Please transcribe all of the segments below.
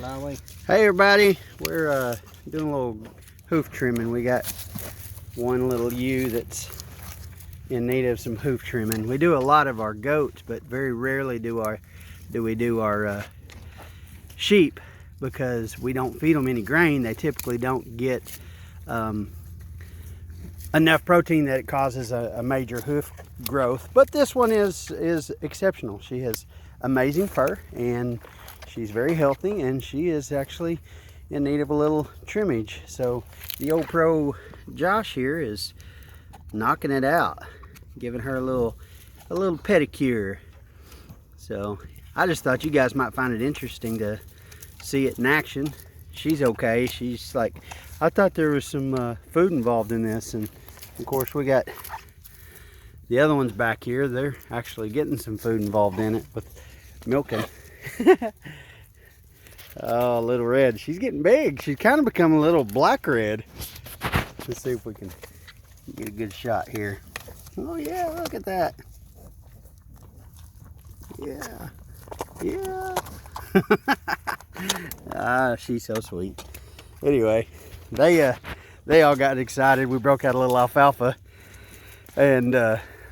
Fly away. Hey everybody, we're doing a little hoof trimming. We got one little ewe that's in need of some hoof trimming. We do a lot of our goats, but very rarely do we do our sheep, because we don't feed them any grain. They typically don't get enough protein that it causes a major hoof growth. But this one is exceptional. She has amazing fur and she's very healthy, and she is actually in need of a little trimmage. So the old pro Josh here is knocking it out, giving her a little pedicure. So I just thought you guys might find it interesting to see it in action. She's okay. She's like, I thought there was some food involved in this, and of course we got the other ones back here. They're actually getting some food involved in it with milking. Oh, little red. She's getting big. She's kind of become a little black red. Let's see if we can get a good shot here. Oh yeah, look at that. Yeah. Yeah. Ah, she's so sweet. Anyway, they all got excited. We broke out a little alfalfa, and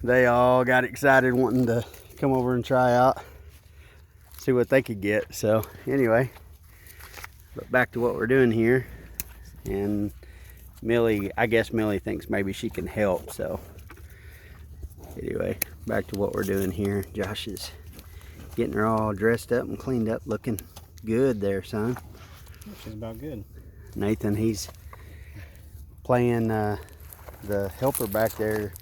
they all got excited wanting to come over and try out, see what they could get. So anyway, but back to what we're doing here. And Millie, I guess Millie thinks maybe she can help. So anyway, back to what we're doing here. Josh is getting her all dressed up and cleaned up, looking good there, son. She's about good. Nathan, he's playing the helper back there,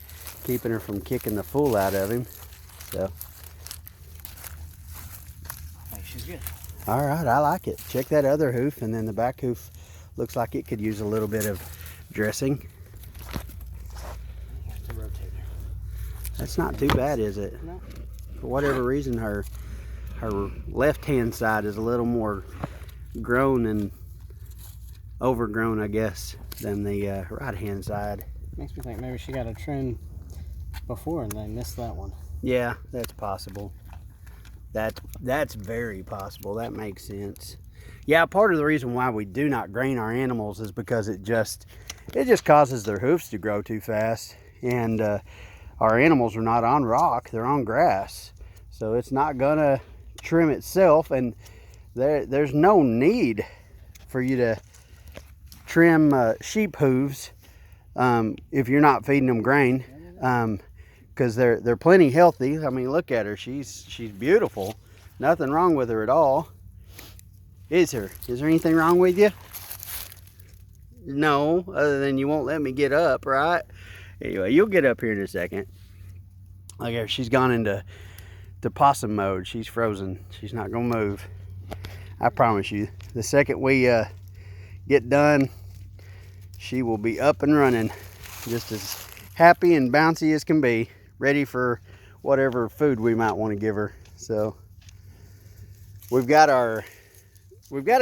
keeping her from kicking the fool out of him. So Hey, she's good. all right, I like it. Check that other hoof, and then the back hoof looks like it could use a little bit of dressing. You have to rotate her. That's not too bad, is it? No. For whatever reason, her left-hand side is a little more grown and overgrown, I guess, than the right-hand side. Makes me think maybe she got a trim before and they missed that one. Yeah, that's possible. That's very possible. That makes sense. Yeah, part of the reason why we do not grain our animals is because it just causes their hoofs to grow too fast. And our animals are not on rock, they're on grass. So it's not gonna trim itself, and there's no need for you to trim sheep hooves if you're not feeding them grain, because they're plenty healthy. I mean, look at her. She's beautiful. Nothing wrong with her at all. Is there anything wrong with you? No, other than you won't let me get up, right? Anyway, you'll get up here in a second. Look at her. She's gone into possum mode. She's frozen. She's not gonna move. I promise you, the second we get done, she will be up and running, just as happy and bouncy as can be, ready for whatever food we might want to give her. So we've got a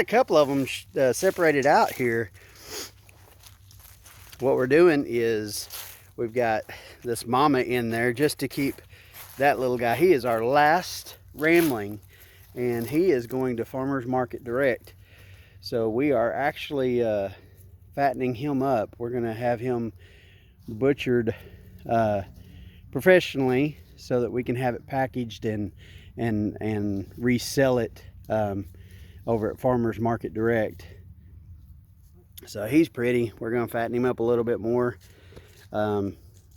couple of them separated out here. What we're doing is we've got this mama in there just to keep that little guy. He is our last rambling, and he is going to Farmers Market Direct. So we are actually fattening him up. We're going to have him butchered professionally so that we can have it packaged and resell it over at Farmers Market Direct. So he's pretty. We're going to fatten him up a little bit more, and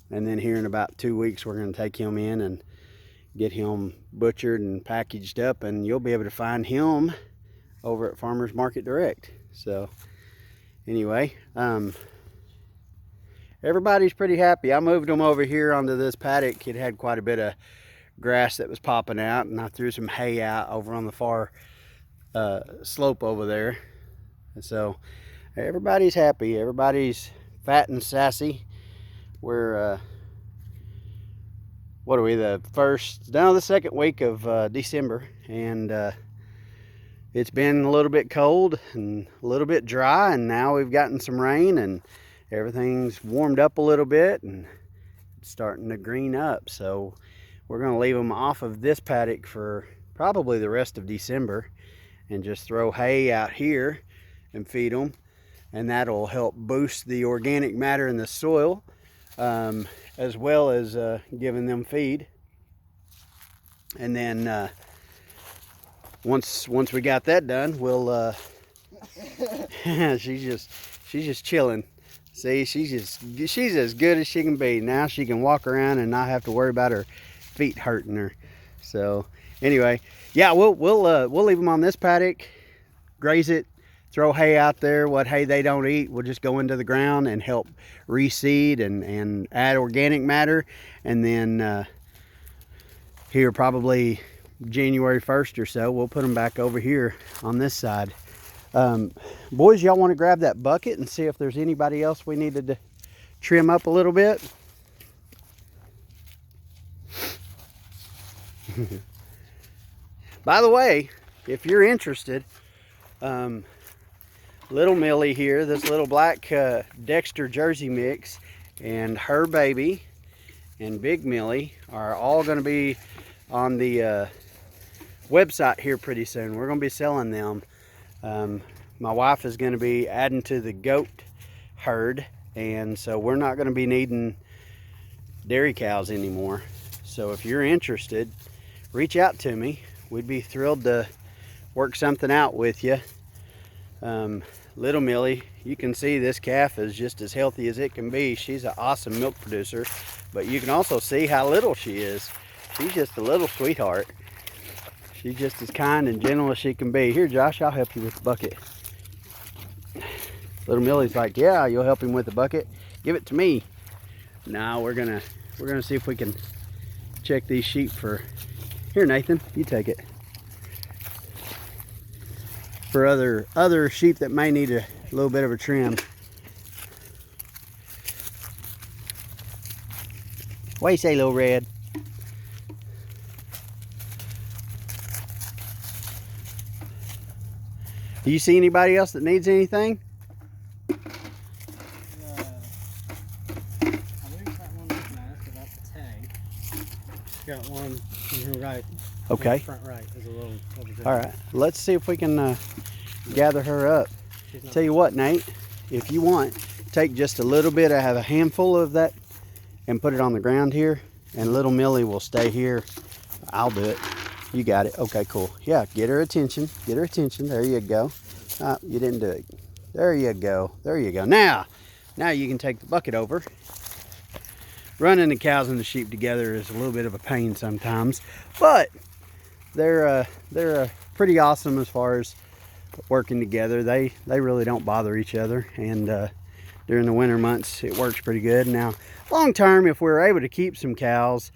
then here in about 2 weeks we're going to take him in and get him butchered and packaged up, and you'll be able to find him over at Farmers Market Direct. So anyway, everybody's pretty happy. I moved them over here onto this paddock. It had quite a bit of grass that was popping out, and I threw some hay out over on the far slope over there. And so everybody's happy. Everybody's fat and sassy. We're what are we, the second week of December, and it's been a little bit cold and a little bit dry, and now we've gotten some rain and everything's warmed up a little bit and it's starting to green up. So we're going to leave them off of this paddock for probably the rest of December, and just throw hay out here and feed them, and that'll help boost the organic matter in the soil, as well as giving them feed. And then once we got that done, we'll she's just chilling. See, she's as good as she can be. Now she can walk around and not have to worry about her feet hurting her. So anyway, yeah, we'll leave them on this paddock, graze it, throw hay out there. What hay they don't eat, we'll just go into the ground and help reseed and add organic matter. And then here probably January 1st or so, we'll put them back over here on this side. Boys, y'all want to grab that bucket and see if there's anybody else we needed to trim up a little bit? By the way, if you're interested, little Millie here, this little black Dexter Jersey mix, and her baby and Big Millie are all going to be on the website here pretty soon. We're going to be selling them. My wife is going to be adding to the goat herd, and so we're not going to be needing dairy cows anymore. So if you're interested, reach out to me. We'd be thrilled to work something out with you. Little Millie, you can see this calf is just as healthy as it can be. She's an awesome milk producer, but you can also see how little she is. She's just a little sweetheart. She's just as kind and gentle as she can be. Here, Josh, I'll help you with the bucket. Little Millie's like, yeah, you'll help him with the bucket? Give it to me. Now we're gonna see if we can check these sheep for, here Nathan, you take it. For other sheep that may need a little bit of a trim. What do you say, little Red? Do you see anybody else that needs anything? I believe that one looking at us about the tag. Got one in here right. Okay. Front right is a little All right. Let's see if we can gather her up. Tell you what, Nate, if you want, take just a little bit. I have a handful of that and put it on the ground here, and little Millie will stay here. I'll do it. You got it. Okay, cool. Yeah, get her attention. Get her attention. There you go. You didn't do it. There you go. There you go. Now you can take the bucket over. Running the cows and the sheep together is a little bit of a pain sometimes, but they're pretty awesome as far as working together. They really don't bother each other, and during the winter months it works pretty good. Now, long term, if we're able to keep some cows,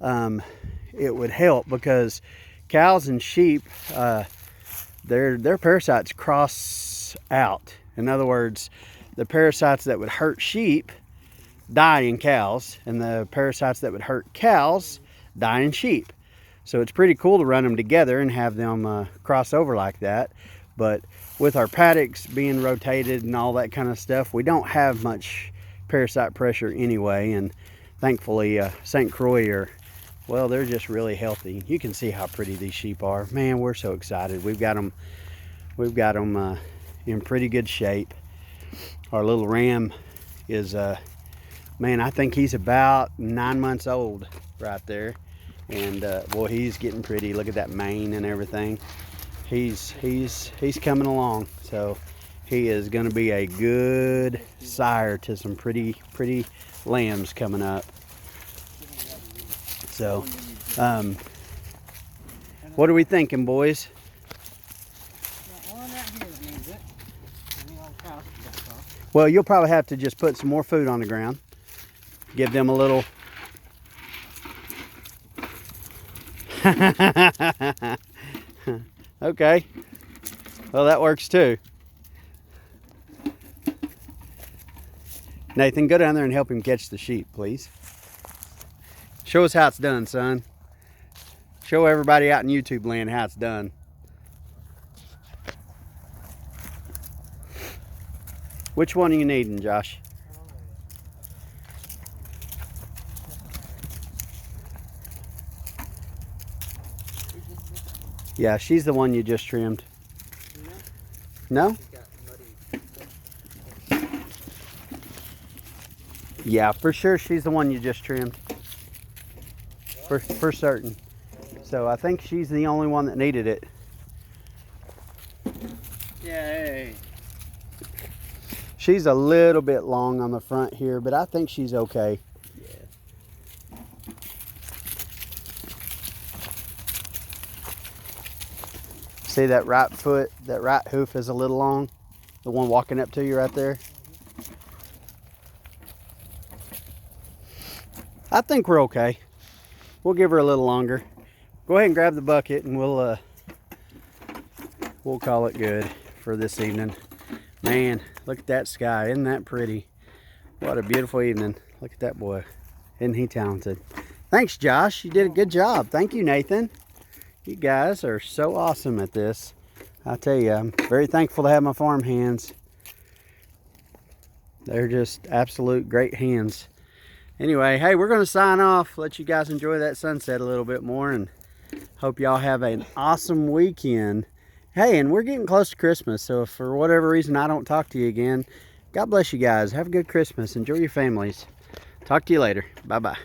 it would help, because cows and sheep, their parasites cross out. In other words, the parasites that would hurt sheep die in cows, and the parasites that would hurt cows die in sheep. So it's pretty cool to run them together and have them cross over like that. But with our paddocks being rotated and all that kind of stuff, we don't have much parasite pressure anyway. And thankfully, St. Croix are, well, they're just really healthy. You can see how pretty these sheep are. Man, we're so excited. We've got them in pretty good shape. Our little ram is, man, I think he's about 9 months old right there. And boy, he's getting pretty. Look at that mane and everything. He's coming along. So he is going to be a good sire to some pretty lambs coming up. So, what are we thinking, boys? Well, you'll probably have to just put some more food on the ground. Give them a little. Okay. Well, that works too. Nathan, go down there and help him catch the sheep, please. Show us how it's done, son. Show everybody out in YouTube land how it's done. Which one are you needing, Josh? Yeah, she's the one you just trimmed. No? She's got muddy. Yeah, for sure she's the one you just trimmed. For certain. So I think she's the only one that needed it. Yay. She's a little bit long on the front here, but I think she's okay. Yeah. See that right foot, that right hoof is a little long? The one walking up to you right there? I think we're okay. We'll give her a little longer. Go ahead and grab the bucket and we'll call it good for this evening. Man, look at that sky. Isn't that pretty? What a beautiful evening. Look at that boy. Isn't he talented? Thanks, Josh. You did a good job. Thank you, Nathan. You guys are so awesome at this. I tell you, I'm very thankful to have my farm hands. They're just absolute great hands. Anyway, hey, we're going to sign off. Let you guys enjoy that sunset a little bit more, and hope y'all have an awesome weekend. Hey, and we're getting close to Christmas, so if for whatever reason I don't talk to you again, God bless you guys. Have a good Christmas. Enjoy your families. Talk to you later. Bye-bye.